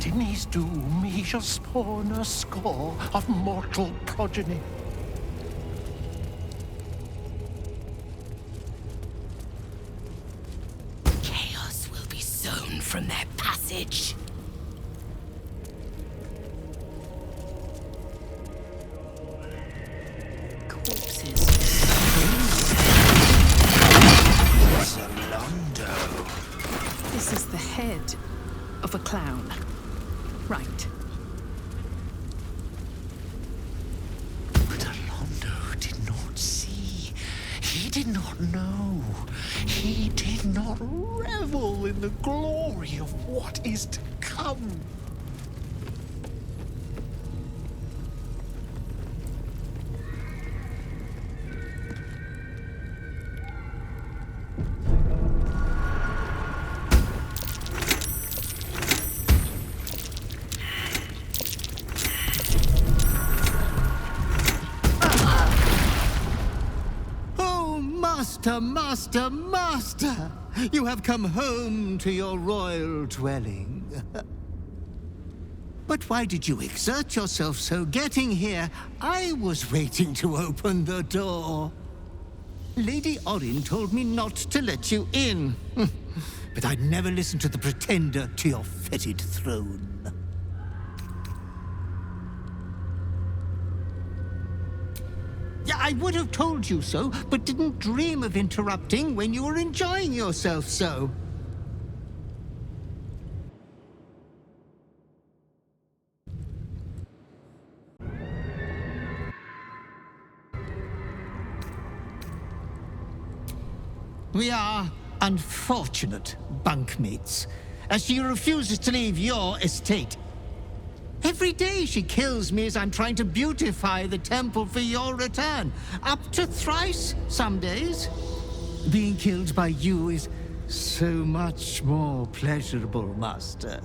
in his doom he shall spawn a score of mortal progeny. Chaos will be sown from their passage. Corpses. This is the head of a clown. Right. But Alondo did not see. He did not know. He did not revel in the glory of what is to come. Master, master! You have come home to your royal dwelling. But why did you exert yourself so getting here? I was waiting to open the door. Lady Orin told me not to let you in. But I'd never listen to the pretender to your fetid throne. Yeah, I would have told you so, but didn't dream of interrupting when you were enjoying yourself so. We are unfortunate bunkmates, as she refuses to leave your estate. Every day she kills me as I'm trying to beautify the temple for your return. Up to thrice some days. Being killed by you is so much more pleasurable, master.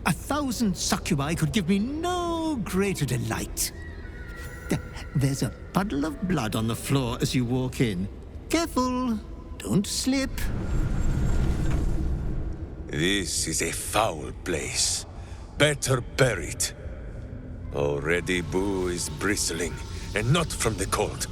A 1,000 succubi could give me no greater delight. There's a puddle of blood on the floor as you walk in. Careful, don't slip. This is a foul place. Better buried. Already Boo is bristling, and not from the cold.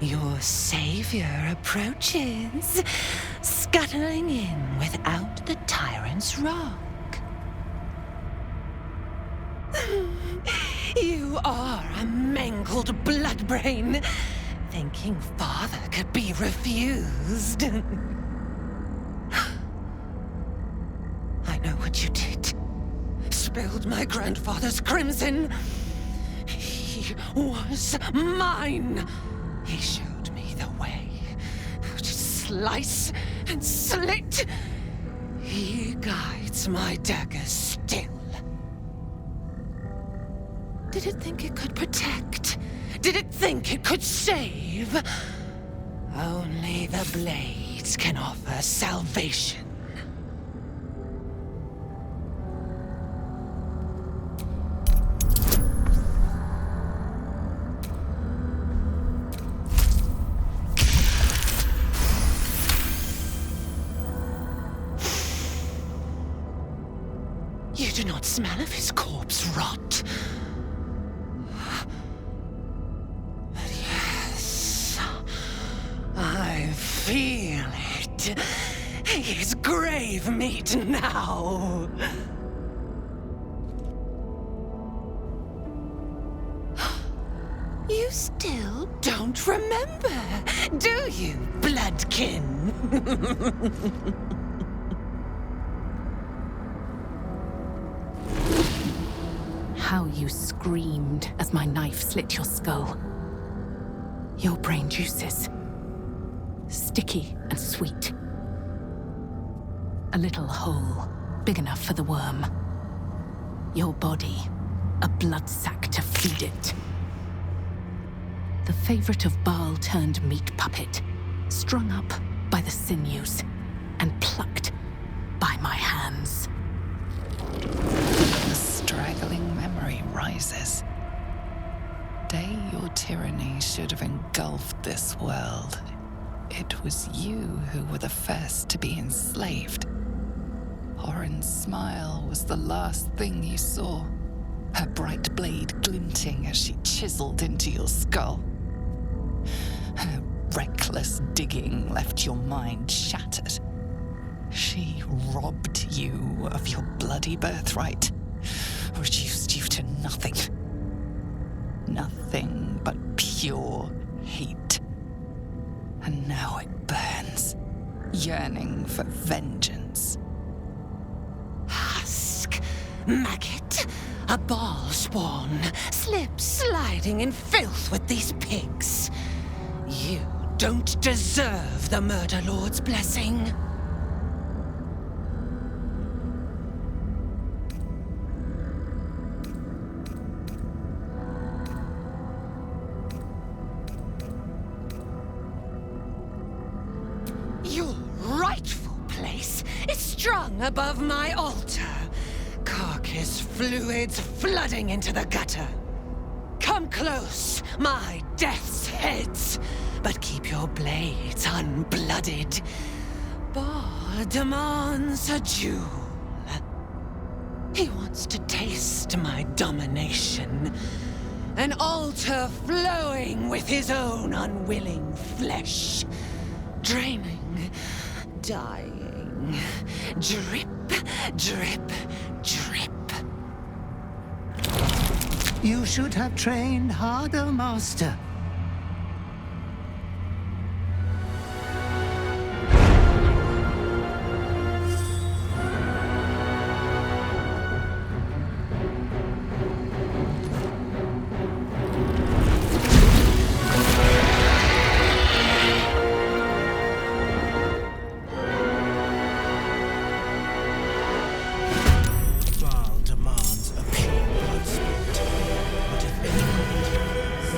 Your savior approaches, scuttling in without the tyrant's rock. You are a mangled bloodbrain, thinking father could be refused. I know what you did. Spilled my grandfather's crimson. He was mine. He showed me the way to slice and slit. He guides my dagger still. Did it think it could protect? Did it think it could save? Only the blades can offer salvation. You do not smell of his corpse rot. But yes, I feel it. He is grave meat now. You still don't remember, do you, bloodkin? how you screamed as my knife slit your skull. Your brain juices, sticky and sweet. A little hole, big enough for the worm. Your body, a blood sack to feed it. The favorite of Baal turned meat puppet, strung up by the sinews and plucked by my hands. A straggling memory rises. Day your tyranny should have engulfed this world. It was you who were the first to be enslaved. Orin's smile was the last thing you saw, her bright blade glinting as she chiseled into your skull. Her reckless digging left your mind shattered. She robbed you of your bloody birthright, reduced you to nothing. Nothing but pure hate. And now it burns, yearning for vengeance. Husk, maggot, a Baal spawn, slip sliding in filth with these pigs. You don't deserve the Murder Lord's blessing. Your rightful place is strung above my altar. Carcass fluids flooding into the gutter. Come close, my death's heads, but keep your blades unblooded. Baal demands a jewel. He wants to taste my domination. An altar flowing with his own unwilling flesh. Draining, dying, drip, drip, drip. You should have trained harder, Master. Baal demands a pure blood spirit, but if anyone dares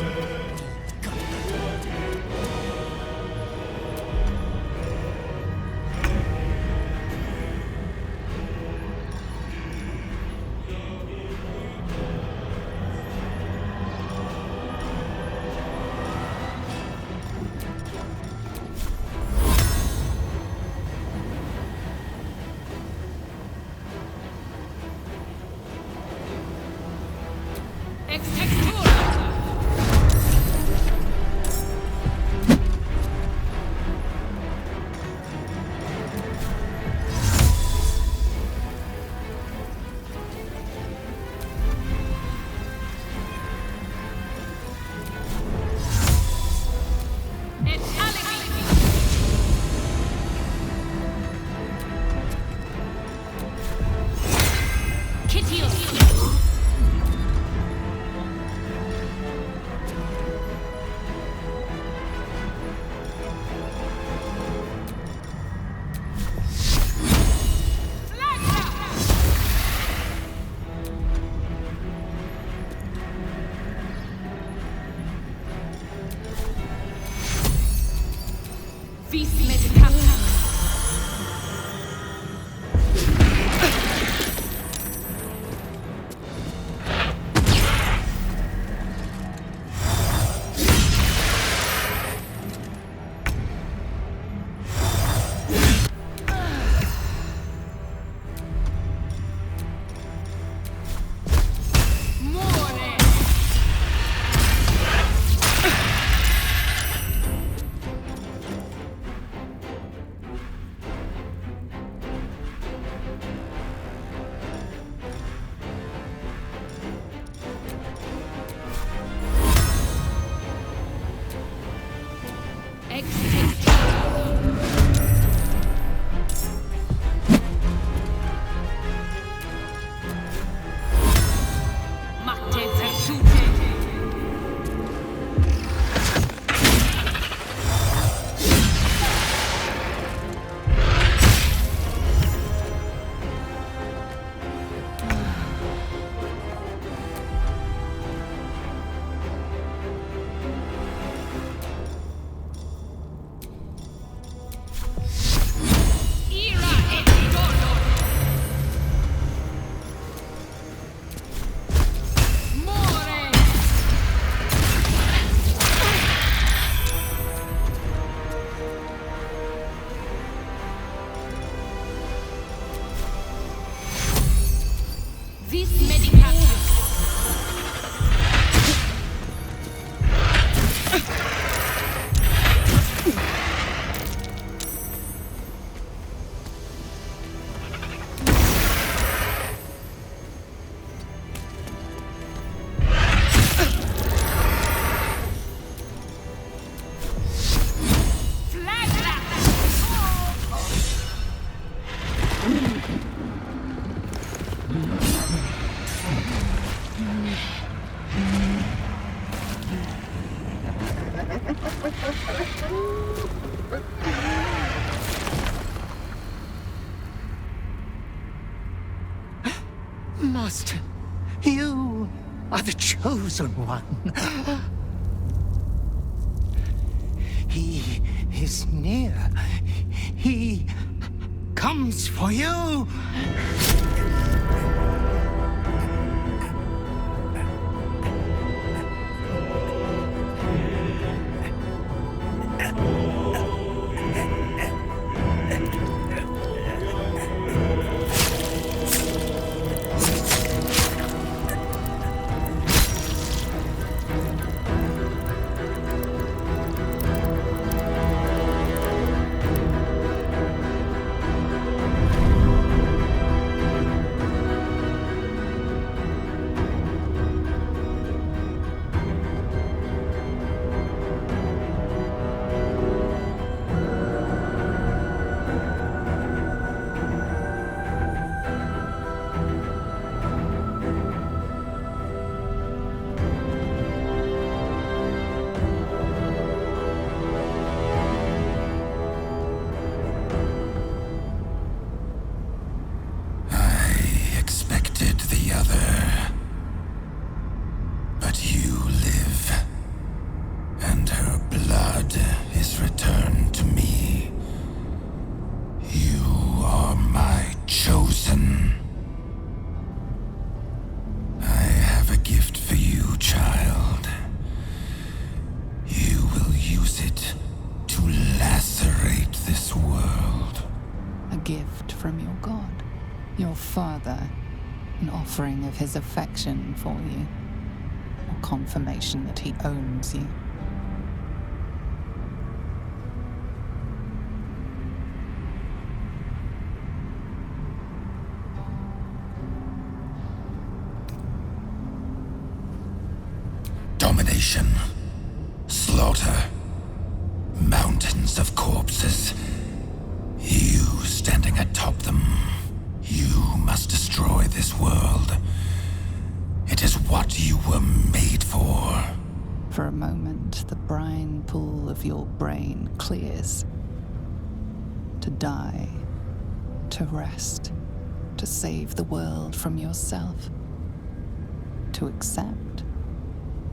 This medication. Master, you are the chosen one. He is near. He comes for you. From your god, your father, an offering of his affection for you, or confirmation that he owns you. Domination, slaughter, mountains of corpses. You standing atop them. You must destroy this world. It is what you were made for. For a moment, the brine pool of your brain clears. To die, to rest, to save the world from yourself. To accept,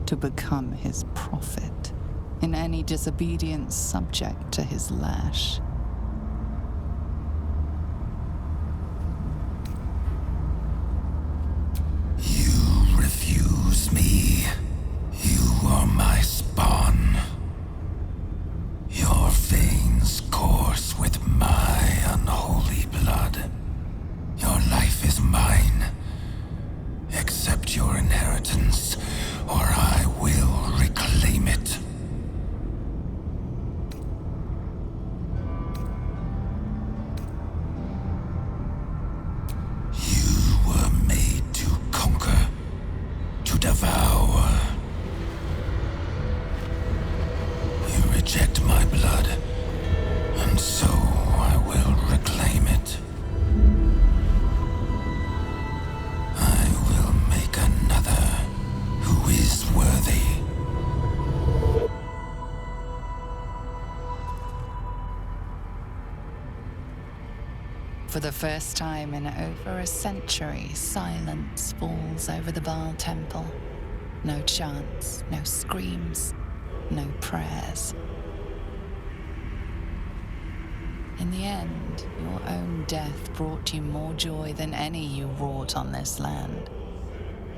to become his prophet, in any disobedience subject to his lash. Me. You are my spawn. Your veins course with my unholy blood. Your life is mine. Accept your inheritance, or I will reclaim it. You were made to conquer. To devour. You reject my blood, and so I will reclaim it. I will make another who is worthy. For the first time in over a century, silence falls over the Baal temple. No chants, no screams, no prayers. In the end, your own death brought you more joy than any you wrought on this land.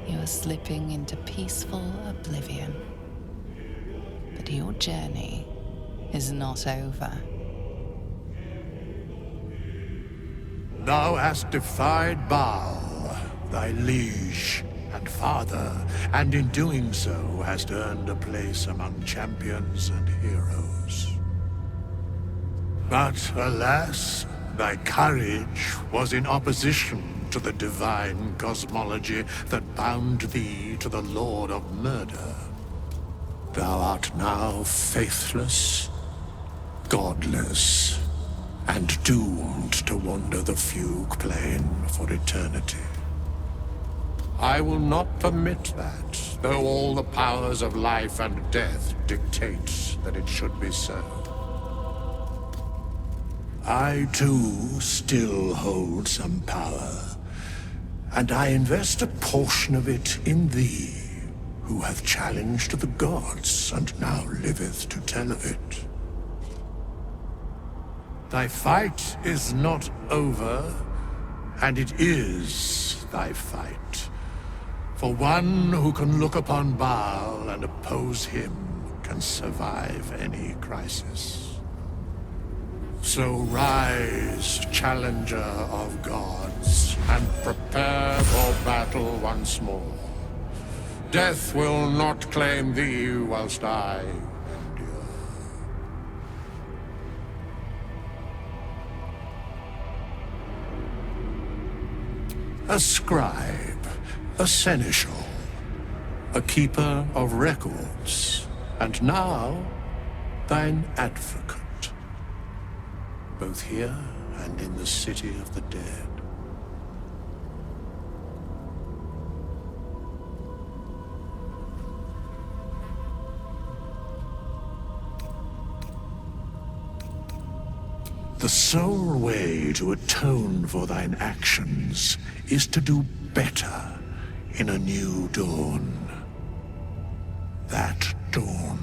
You are slipping into peaceful oblivion. But your journey is not over. Thou hast defied Baal. thy liege and father, and in doing so hast earned a place among champions and heroes. But alas, thy courage was in opposition to the divine cosmology that bound thee to the Lord of Murder. Thou art now faithless, godless, and doomed to wander the fugue plane for eternity. I will not permit that, though all the powers of life and death dictate that it should be so. I, too, still hold some power, and I invest a portion of it in thee, who hath challenged the gods and now liveth to tell of it. Thy fight is not over, and it is thy fight. For one who can look upon Baal and oppose him can survive any crisis. So rise, challenger of gods, and prepare for battle once more. Death will not claim thee whilst I endure. A scribe, a seneschal, a keeper of records, and now thine advocate, both here and in the city of the dead. The sole way to atone for thine actions is to do better in a new dawn. That dawn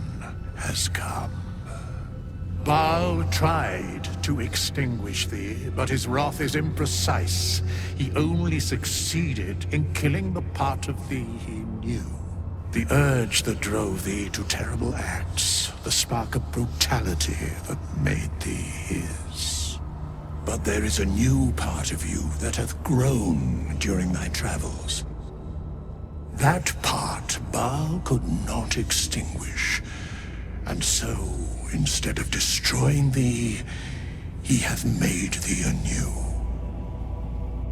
has come. Baal tried to extinguish thee, but his wrath is imprecise. He only succeeded in killing the part of thee he knew. The urge that drove thee to terrible acts, the spark of brutality that made thee his. But there is a new part of you that hath grown during thy travels. That part Baal could not extinguish, and so, instead of destroying thee, he hath made thee anew.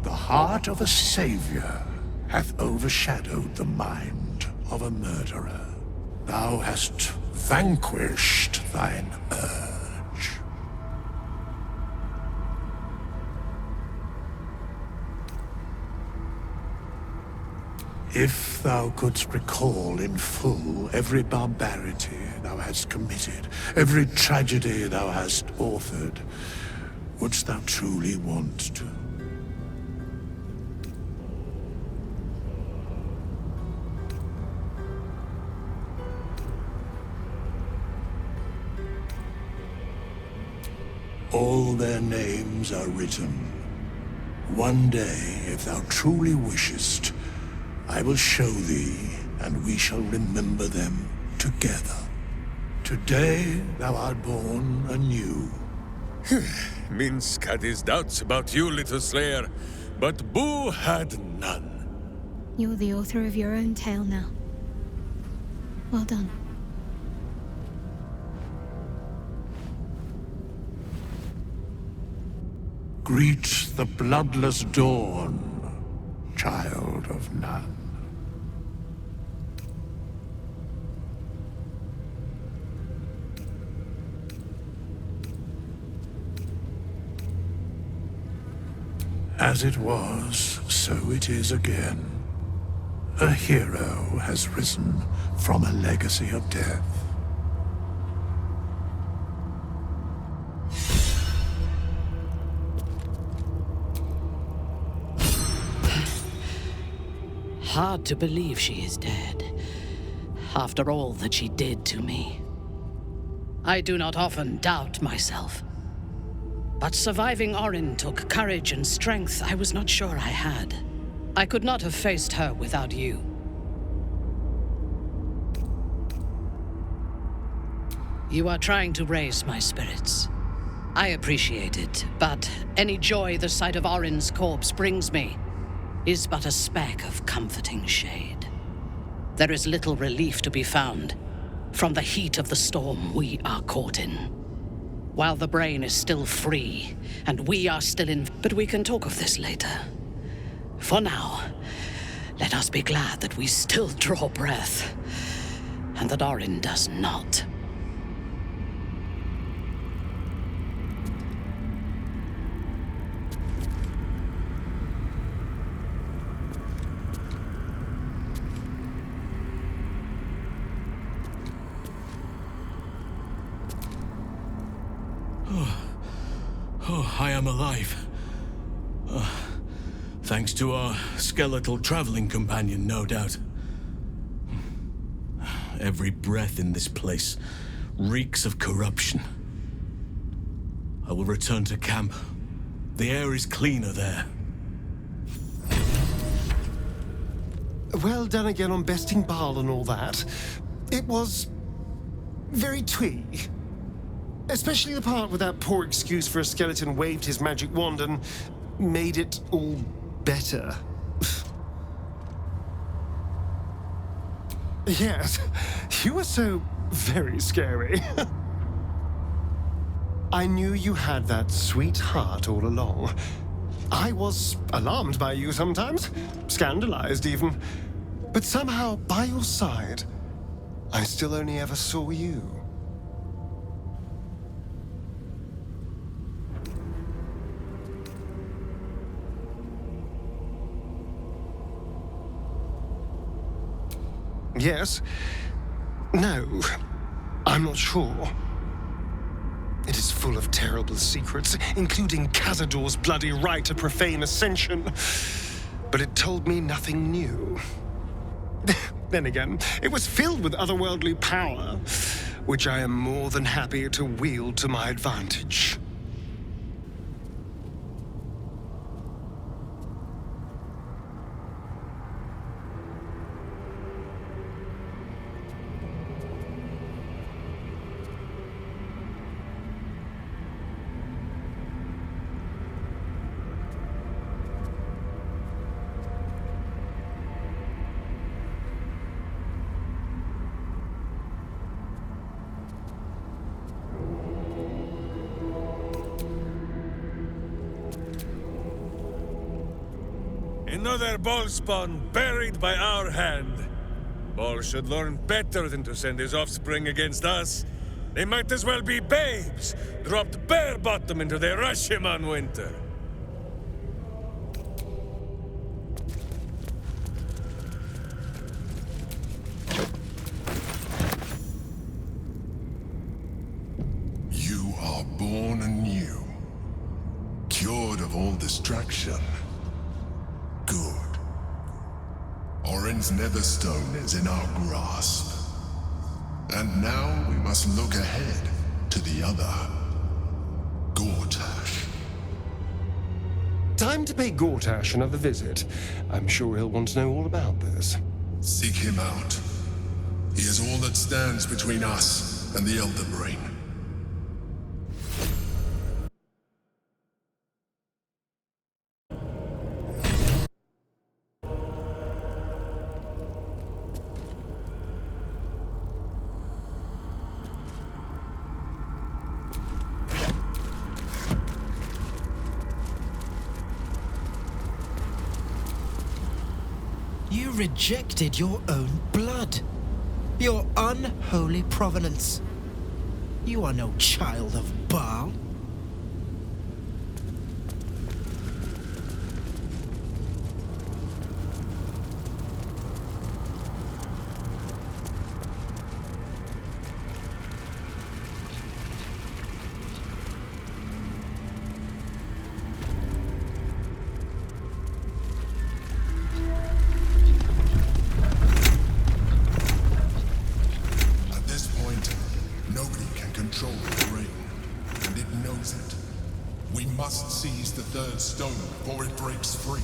The heart of a savior hath overshadowed the mind of a murderer. Thou hast vanquished thine urge. If thou couldst recall in full every barbarity thou hast committed, every tragedy thou hast authored, wouldst thou truly want to? All their names are written. One day, if thou truly wishest, I will show thee, and we shall remember them together. Today thou art born anew. Minsk had his doubts about you, little slayer, but Boo had none. You're the author of your own tale now. Well done. Greet the bloodless dawn, child of none. As it was, so it is again. A hero has risen from a legacy of death. Hard to believe she is dead, after all that she did to me. I do not often doubt myself. But surviving Orin took courage and strength I was not sure I had. I could not have faced her without you. You are trying to raise my spirits. I appreciate it, but any joy the sight of Orin's corpse brings me is but a speck of comforting shade. There is little relief to be found from the heat of the storm we are caught in. While the brain is still free, and we are still in... But we can talk of this later. For now, let us be glad that we still draw breath, and that Orin does not. Oh, I am alive. Thanks to our skeletal traveling companion, no doubt. Every breath in this place reeks of corruption. I will return to camp. The air is cleaner there. Well done again on besting Baal and all that. It was very twee. Especially the part where that poor excuse for a skeleton waved his magic wand and made it all better. Yes, you were so very scary. I knew you had that sweet heart all along. I was alarmed by you sometimes, scandalized even. But somehow, by your side, I still only ever saw you. Yes. No. I'm not sure. It is full of terrible secrets, including Cazador's bloody right to profane ascension. But it told me nothing new. Then again, it was filled with otherworldly power, which I am more than happy to wield to my advantage. Another ball spawn buried by our hand. Ball should learn better than to send his offspring against us. They might as well be babes, dropped bare bottom into the Rashomon winter. You are born anew, cured of all distraction. Good. Orin's Netherstone is in our grasp. And now we must look ahead to the other. Gortash. Time to pay Gortash another visit. I'm sure he'll want to know all about this. Seek him out. He is all that stands between us and the Elder Brain. You rejected your own blood, your unholy provenance. You are no child of Baal. Seize the third stone before it breaks free.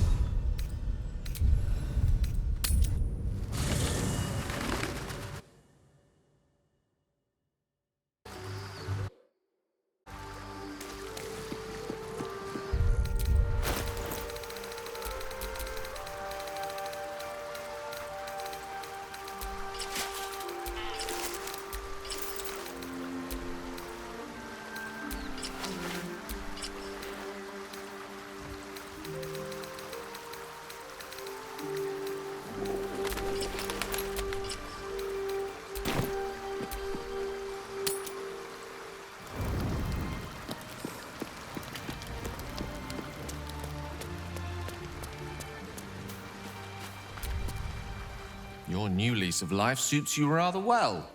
Your new lease of life suits you rather well.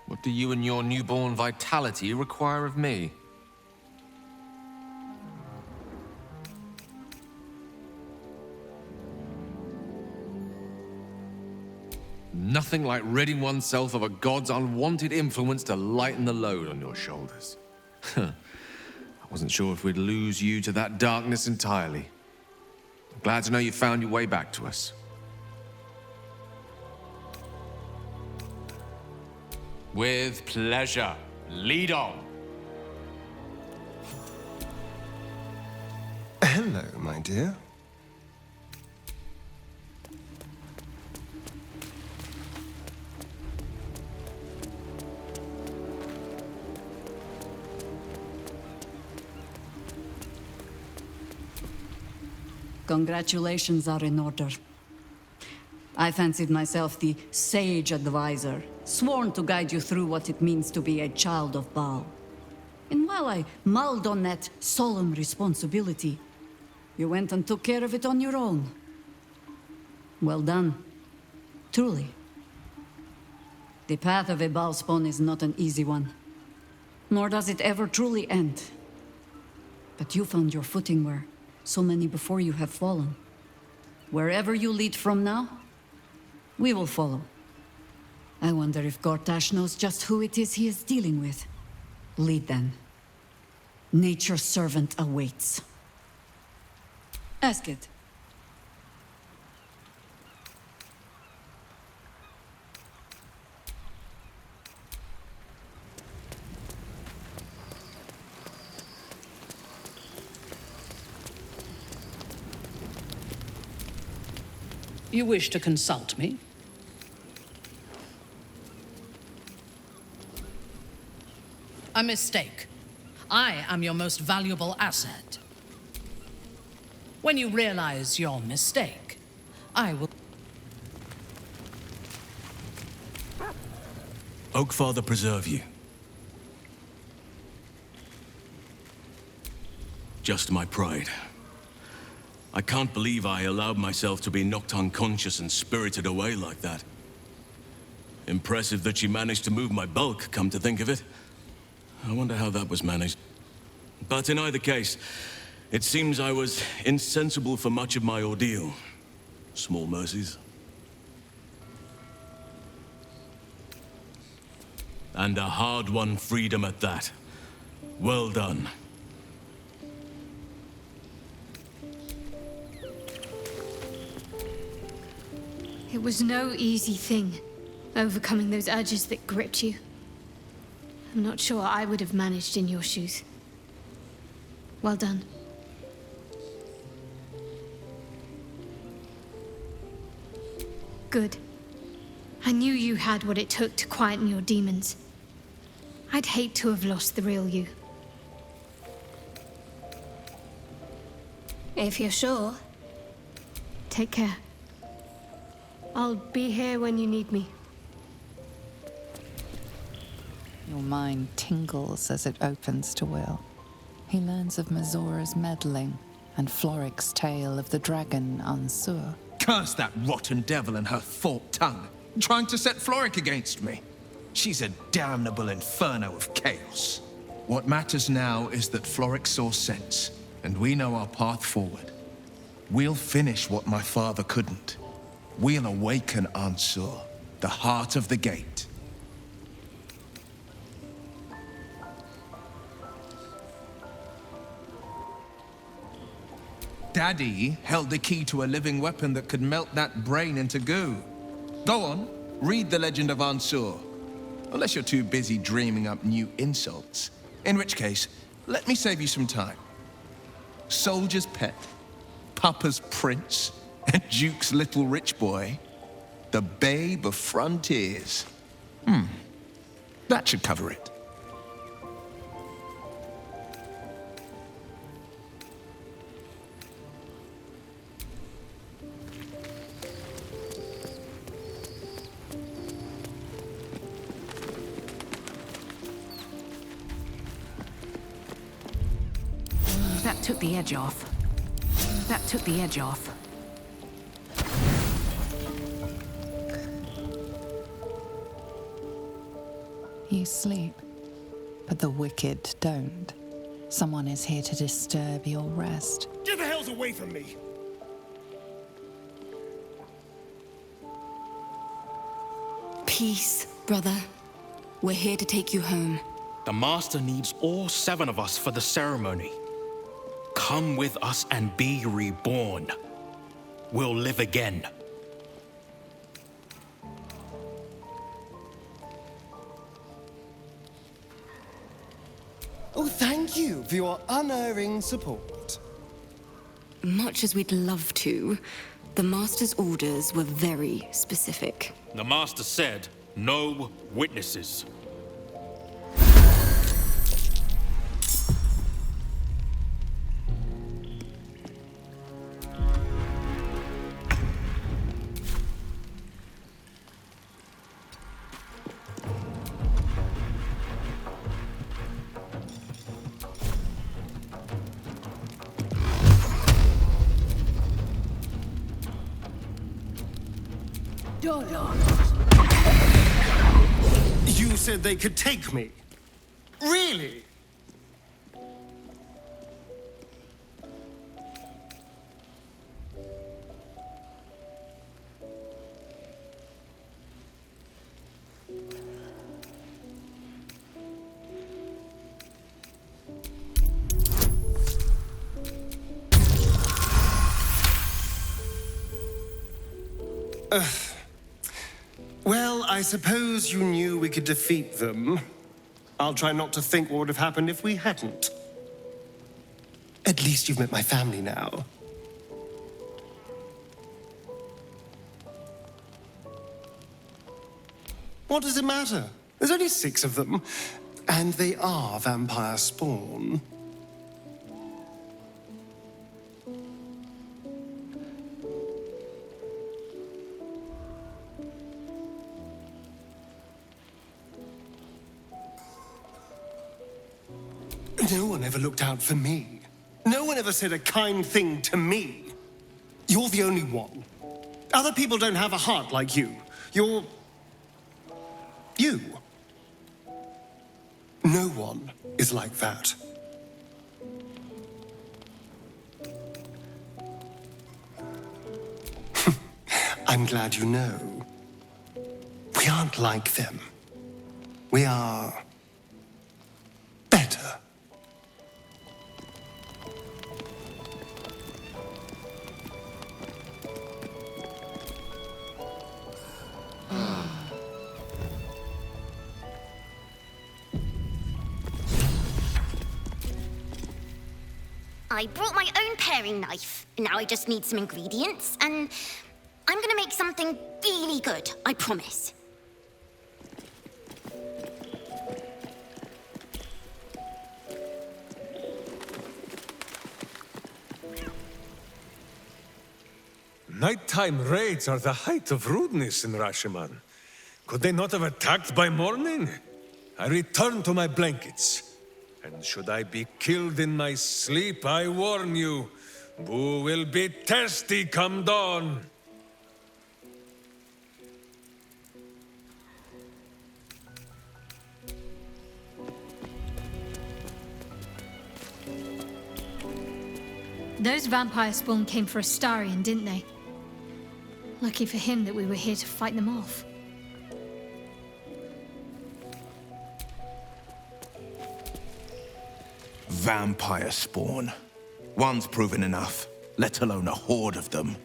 What do you and your newborn vitality require of me? Nothing like ridding oneself of a god's unwanted influence to lighten the load on your shoulders. I wasn't sure if we'd lose you to that darkness entirely. I'm glad to know you found your way back to us. With pleasure. Lead on. Hello, my dear. Congratulations are in order. I fancied myself the sage advisor, sworn to guide you through what it means to be a child of Baal. And while I mulled on that solemn responsibility, you went and took care of it on your own. Well done. Truly. The path of a Baal spawn is not an easy one, nor does it ever truly end. But you found your footing where so many before you have fallen. Wherever you lead from now, we will follow. I wonder if Gortash knows just who it is he is dealing with. Lead then. Nature's servant awaits. Ask it. You wish to consult me? A mistake. I am your most valuable asset. When you realize your mistake, I will... Oakfather preserve you. Just my pride. I can't believe I allowed myself to be knocked unconscious and spirited away like that. Impressive that she managed to move my bulk, come to think of it. I wonder how that was managed. But in either case, it seems I was insensible for much of my ordeal. Small mercies. And a hard-won freedom at that. Well done. It was no easy thing, overcoming those urges that gripped you. I'm not sure I would have managed in your shoes. Well done. Good. I knew you had what it took to quieten your demons. I'd hate to have lost the real you. If you're sure. Take care. I'll be here when you need me. Your mind tingles as it opens to Will. He learns of Mazora's meddling and Floric's tale of the dragon Ansur. Curse that rotten devil and her forked tongue, trying to set Floric against me. She's a damnable inferno of chaos. What matters now is that Floric saw sense, and we know our path forward. We'll finish what my father couldn't. We'll awaken Ansur, the heart of the gate. Daddy held the key to a living weapon that could melt that brain into goo. Go on, read the legend of Ansur. Unless you're too busy dreaming up new insults. In which case, let me save you some time. Soldier's pet, Papa's prince, and Duke's little rich boy. The babe of frontiers. That should cover it. That took the edge off. That took the edge off. You sleep, but the wicked don't. Someone is here to disturb your rest. Get the hells away from me! Peace, brother. We're here to take you home. The Master needs all 7 of us for the ceremony. Come with us and be reborn. We'll live again. Oh, thank you for your unerring support. Much as we'd love to, the Master's orders were very specific. The Master said, no witnesses. You said they could take me. Really? Well, I suppose you knew we could defeat them. I'll try not to think what would have happened if we hadn't. At least you've met my family now. What does it matter? There's only 6 of them, and they are vampire spawn. No one ever looked out for me. No one ever said a kind thing to me. You're the only one. Other people don't have a heart like you. You're... you. No one is like that. I'm glad you know. We aren't like them. We are... better. I brought my own paring knife. Now I just need some ingredients, and I'm gonna make something really good, I promise. Nighttime raids are the height of rudeness in Rashiman. Could they not have attacked by morning? I return to my blankets. And should I be killed in my sleep, I warn you, Boo will be thirsty come dawn. Those vampire spawn came for Astarion, didn't they? Lucky for him that we were here to fight them off. Vampire spawn. One's proven enough, let alone a horde of them.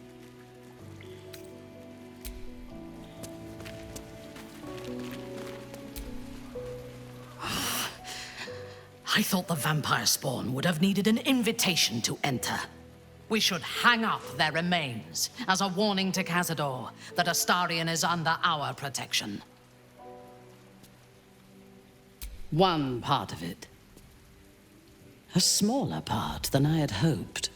I thought the vampire spawn would have needed an invitation to enter. We should hang up their remains as a warning to Cazador that Astarion is under our protection. One part of it. A smaller part than I had hoped.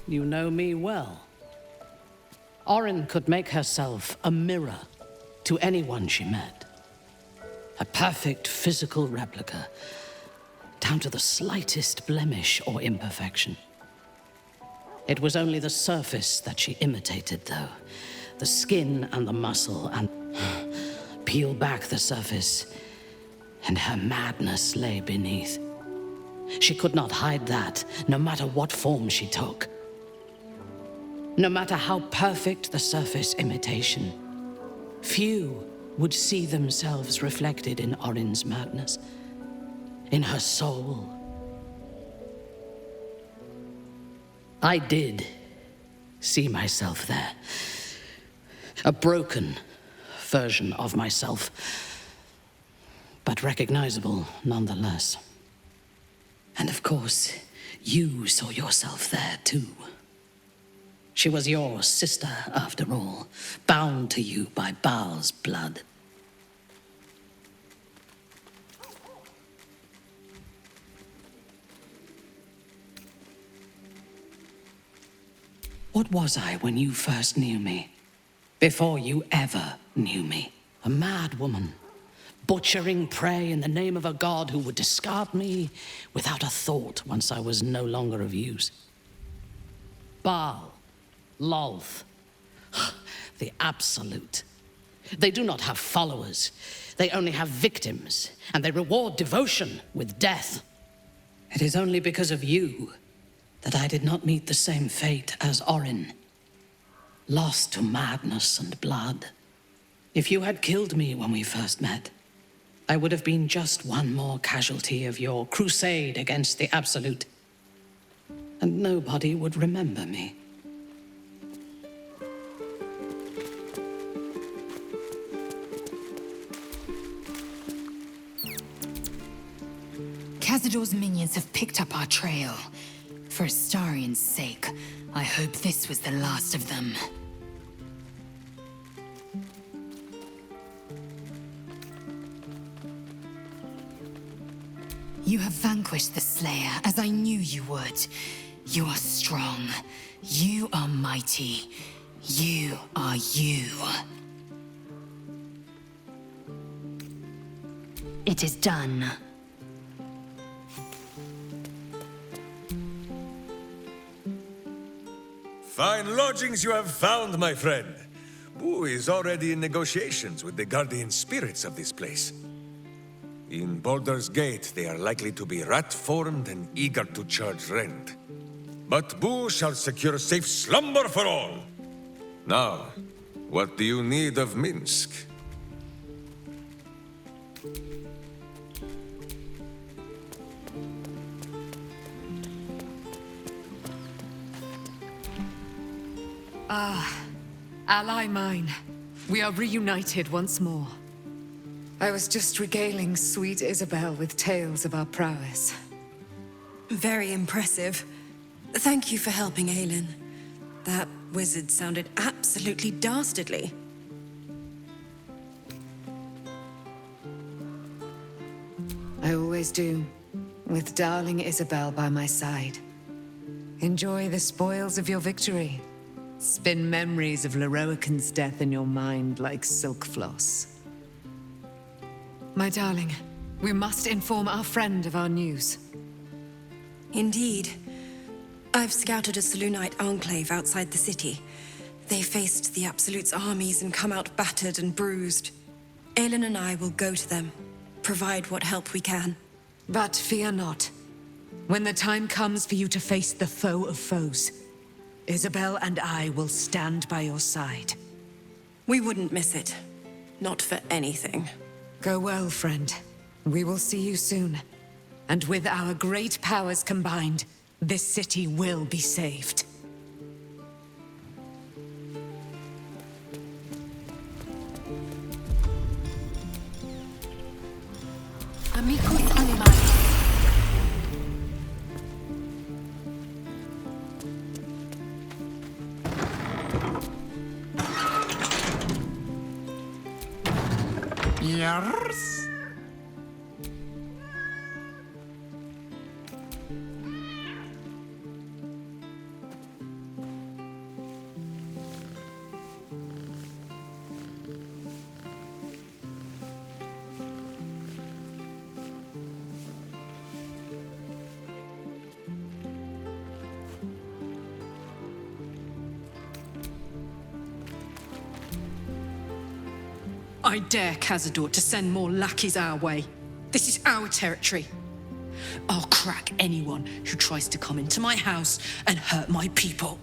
You know me well. Orin could make herself a mirror to anyone she met. A perfect physical replica, down to the slightest blemish or imperfection. It was only the surface that she imitated, though. the skin and the muscle, and peel back the surface, and her madness lay beneath. She could not hide that, no matter what form she took. No matter how perfect the surface imitation, few would see themselves reflected in Orin's madness, in her soul. I did see myself there. A broken version of myself, but recognizable nonetheless. And of course, you saw yourself there too. She was your sister, after all, bound to you by Baal's blood. What was I when you first knew me? Before you ever knew me? A mad woman, butchering prey in the name of a god who would discard me without a thought once I was no longer of use. Baal, Lolth, the Absolute. They do not have followers. They only have victims, and they reward devotion with death. It is only because of you that I did not meet the same fate as Orin, lost to madness and blood. If you had killed me when we first met, I would have been just one more casualty of your crusade against the Absolute, and nobody would remember me. Cazador's minions have picked up our trail. For Astarian's sake, I hope this was the last of them. You have vanquished the Slayer, as I knew you would. You are strong. You are mighty. You are you. It is done. Fine lodgings you have found, my friend. Boo is already in negotiations with the guardian spirits of this place. In Baldur's Gate, they are likely to be rat-formed and eager to charge rent. But Boo shall secure safe slumber for all. Now, what do you need of Minsk? Ah, ally mine. We are reunited once more. I was just regaling sweet Isabel with tales of our prowess. Very impressive. Thank you for helping Aelin. That wizard sounded absolutely dastardly. I always do, with darling Isabel by my side. Enjoy the spoils of your victory. Spin memories of Leroican's death in your mind like silk floss. My darling, we must inform our friend of our news. Indeed. I've scouted a Selûnite enclave outside the city. They faced the Absolute's armies and come out battered and bruised. Aelin and I will go to them, provide what help we can. But fear not. When the time comes for you to face the foe of foes, Isabel and I will stand by your side. We wouldn't miss it. Not for anything. Go well, friend. We will see you soon. And with our great powers combined, this city will be saved. Amicus animalis. Yes? I dare Cazador to send more lackeys our way. This is our territory. I'll crack anyone who tries to come into my house and hurt my people.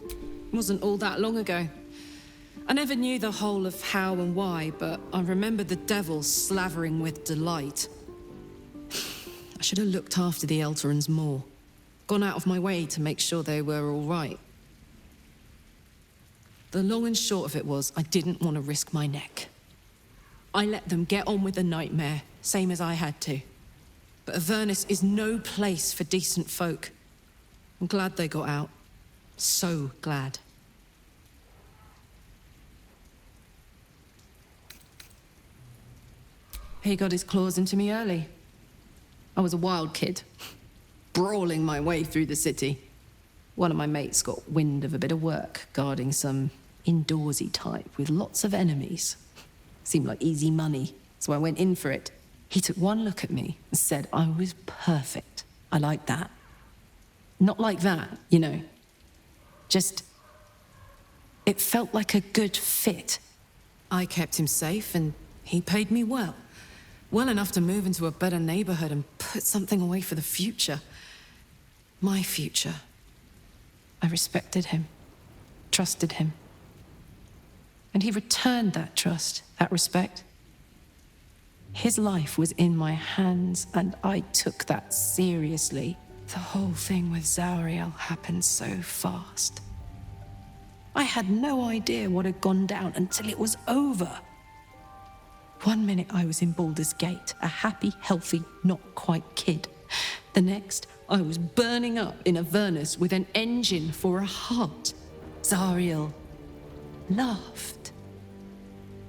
It wasn't all that long ago. I never knew the whole of how and why, but I remember the devil slavering with delight. I should have looked after the Elterans more. Gone out of my way to make sure they were all right. The long and short of it was, I didn't want to risk my neck. I let them get on with the nightmare, same as I had to. But Avernus is no place for decent folk. I'm glad they got out. So glad. He got his claws into me early. I was a wild kid, brawling my way through the city. One of my mates got wind of a bit of work guarding some indoorsy type with lots of enemies. Seemed like easy money, so I went in for it. He took one look at me and said I was perfect. I liked that. Not like that, you know. Just, it felt like a good fit. I kept him safe and he paid me well. Well enough to move into a better neighborhood and put something away for the future. My future. I respected him, trusted him. And he returned that trust, that respect. His life was in my hands, and I took that seriously. The whole thing with Zauriel happened so fast. I had no idea what had gone down until it was over. One minute I was in Baldur's Gate, a happy, healthy, not quite kid. The next, I was burning up in Avernus with an engine for a heart. Zauriel laughed.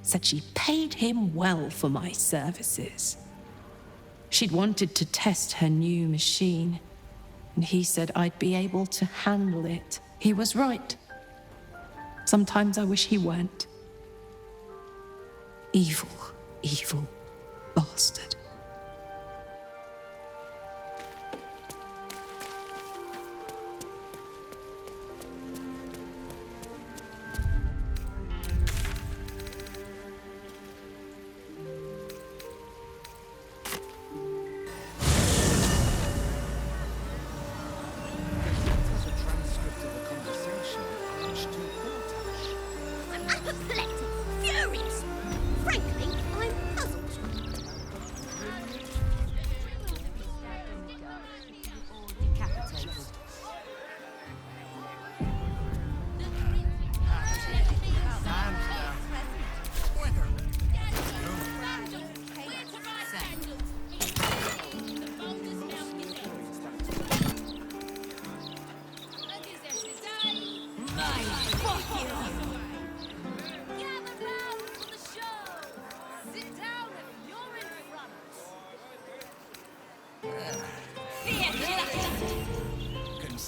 Said she paid him well for my services. She'd wanted to test her new machine, and he said I'd be able to handle it. He was right. Sometimes I wish he weren't. Evil, evil bastard.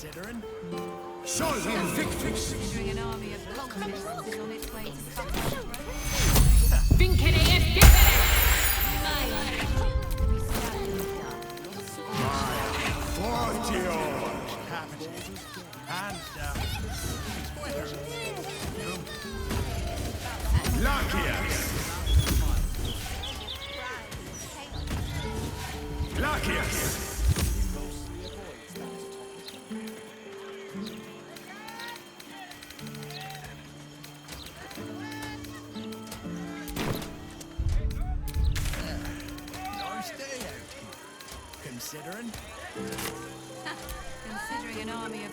Considering? Show him victory! Considering an army of conquerors is on its way to Vincere est Fortio! Hands down. Lachias! Lachias! Considering? Considering an army of...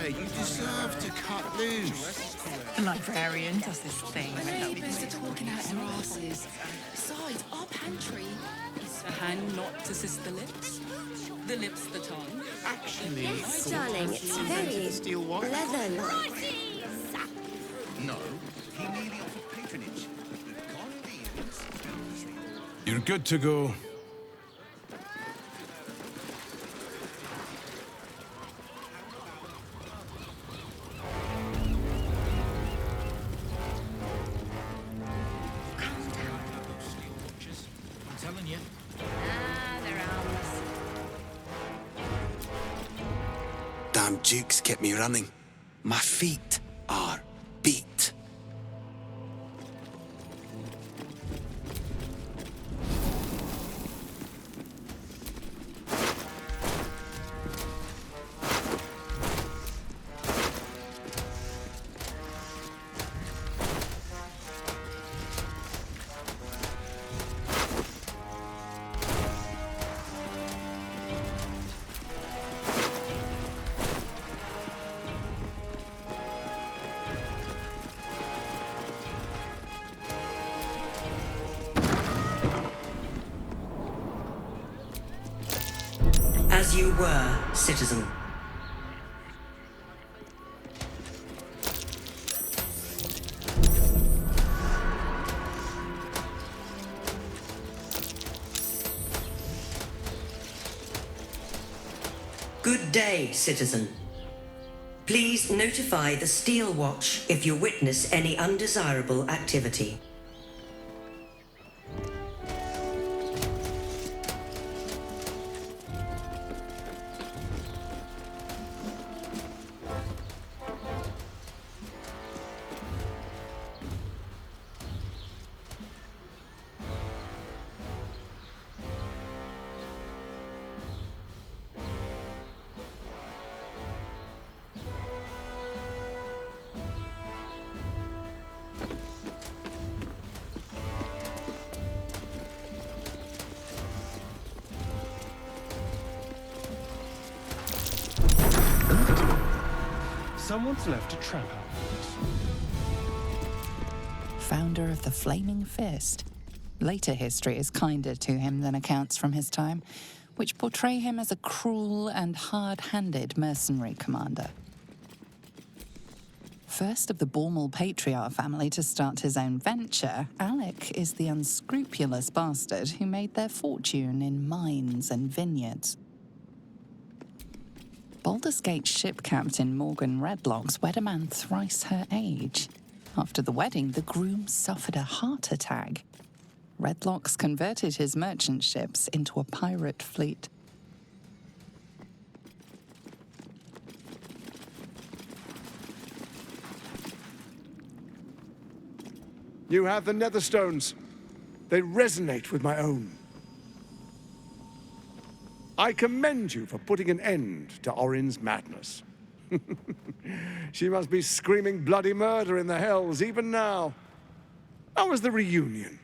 You deserve to cut loose. The librarian does this thing. They're talking out their asses. Besides, our pantry is the hand not to assist the lips, the lips the tongue. Actually, Yes, darling, it's very leather-like. No, he merely offered patronage. God beings. You're good to go. I'm telling you. They're harmless. Damn dukes kept me running. My feet are beat. As you were, citizen. Good day, citizen. Please notify the Steel Watch if you witness any undesirable activity. Someone's left a trap out. Founder of the Flaming Fist. Later history is kinder to him than accounts from his time, which portray him as a cruel and hard-handed mercenary commander. First of the Bormal Patriarch family to start his own venture, Alec is the unscrupulous bastard who made their fortune in mines and vineyards. Baldur's Gate ship captain Morgan Redlocks wed a man thrice her age. After the wedding, the groom suffered a heart attack. Redlocks converted his merchant ships into a pirate fleet. You have the Netherstones. They resonate with my own. I commend you for putting an end to Orin's madness. She must be screaming bloody murder in the hells even now. How was the reunion?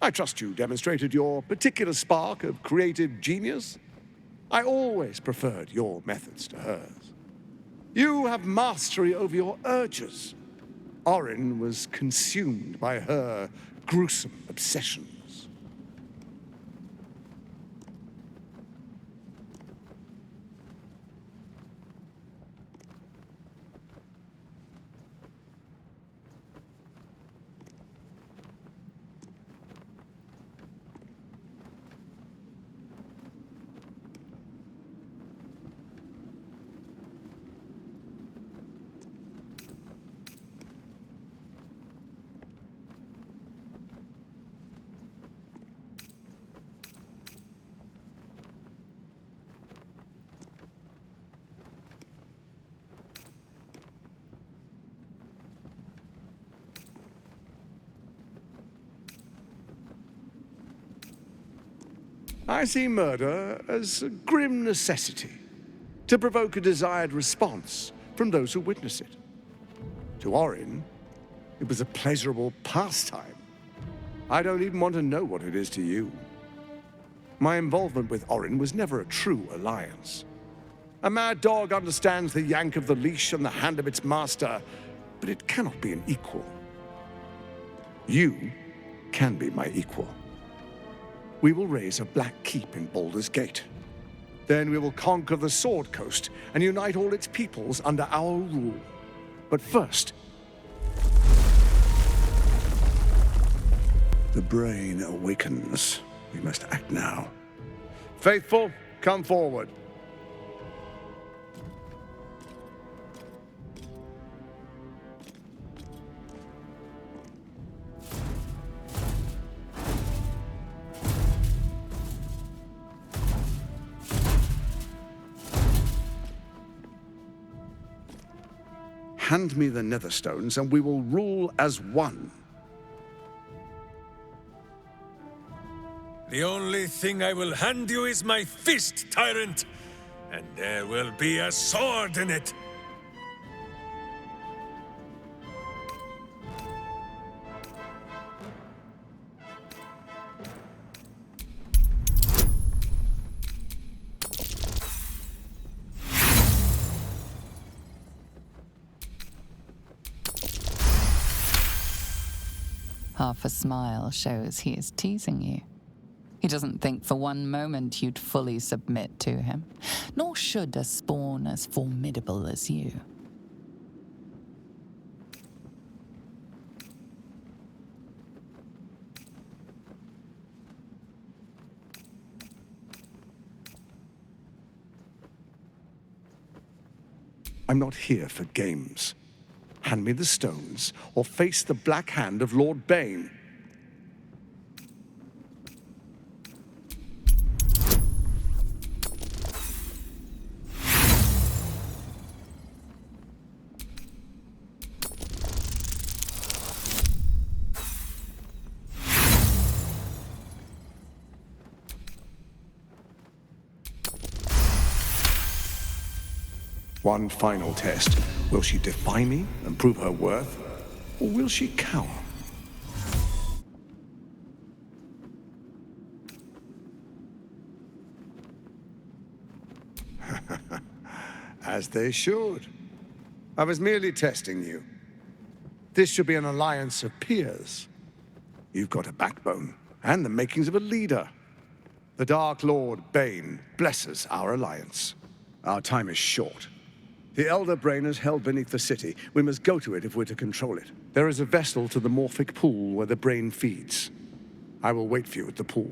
I trust you demonstrated your particular spark of creative genius. I always preferred your methods to hers. You have mastery over your urges. Orin was consumed by her gruesome obsessions. I see murder as a grim necessity to provoke a desired response from those who witness it. To Orin, it was a pleasurable pastime. I don't even want to know what it is to you. My involvement with Orin was never a true alliance. A mad dog understands the yank of the leash and the hand of its master, but it cannot be an equal. You can be my equal. We will raise a black keep in Baldur's Gate. Then we will conquer the Sword Coast and unite all its peoples under our rule. But first, the brain awakens. We must act now. Faithful, come forward. Hand me the Netherstones, and we will rule as one. The only thing I will hand you is my fist, tyrant, and there will be a sword in it. Half a smile shows he is teasing you. He doesn't think for one moment you'd fully submit to him, nor should a spawn as formidable as you. I'm not here for games. Hand me the stones, or face the black hand of Lord Bane. One final test. Will she defy me and prove her worth, or will she cower? As they should. I was merely testing you. This should be an alliance of peers. You've got a backbone, and the makings of a leader. The Dark Lord Bane blesses our alliance. Our time is short. The Elder Brain is held beneath the city. We must go to it if we're to control it. There is a vessel to the Morphic Pool where the brain feeds. I will wait for you at the pool.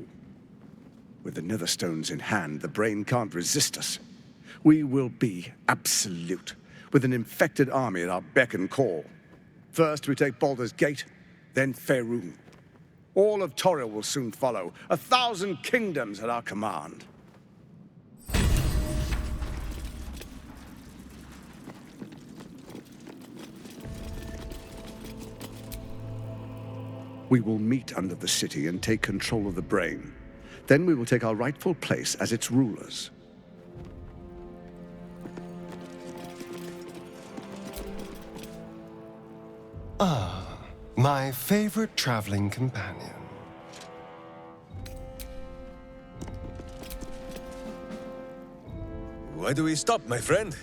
With the Netherstones in hand, the brain can't resist us. We will be absolute, with an infected army at our beck and call. First, we take Baldur's Gate, then Faerûn. All of Toril will soon follow, 1,000 kingdoms at our command. We will meet under the city and take control of the brain. Then we will take our rightful place as its rulers. Ah, my favorite traveling companion. Why do we stop, my friend?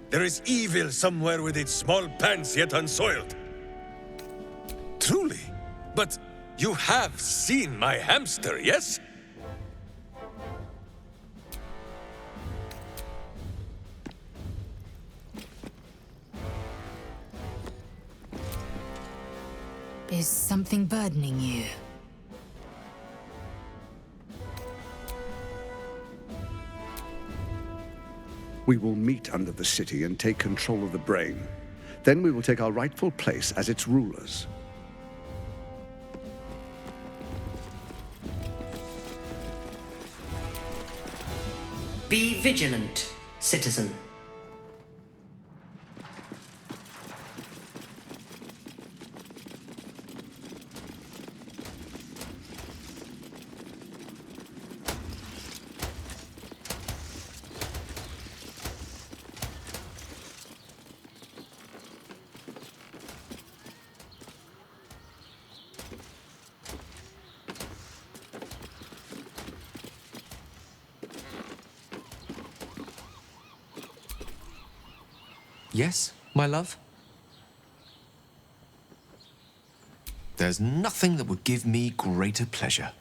There is evil somewhere with its small pants yet unsoiled. Truly? But you have seen my hamster, yes? Is something burdening you? We will meet under the city and take control of the brain. Then we will take our rightful place as its rulers. Be vigilant, citizen. Yes, my love? There's nothing that would give me greater pleasure.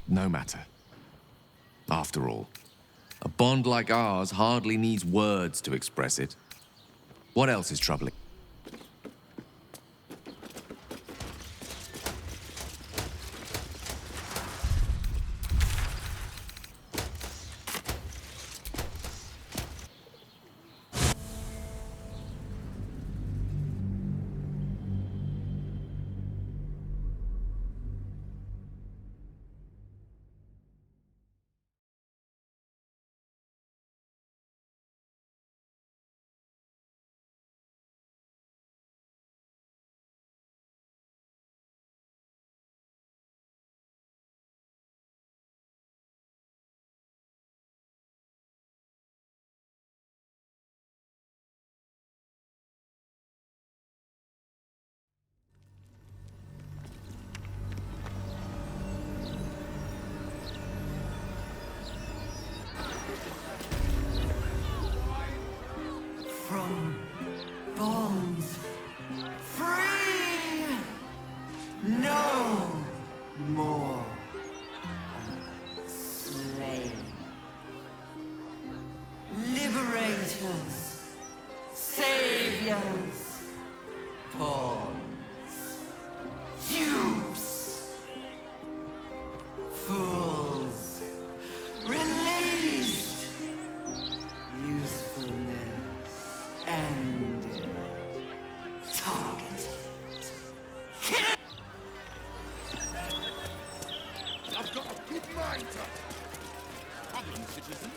No matter. After all, a bond like ours hardly needs words to express it. What else is troubling? From bonds free, no more slaves. Liberators, saviors, pawns, dupes, fools, released, usefulness ended, targeted. I've got a good mind up. Come in, citizen.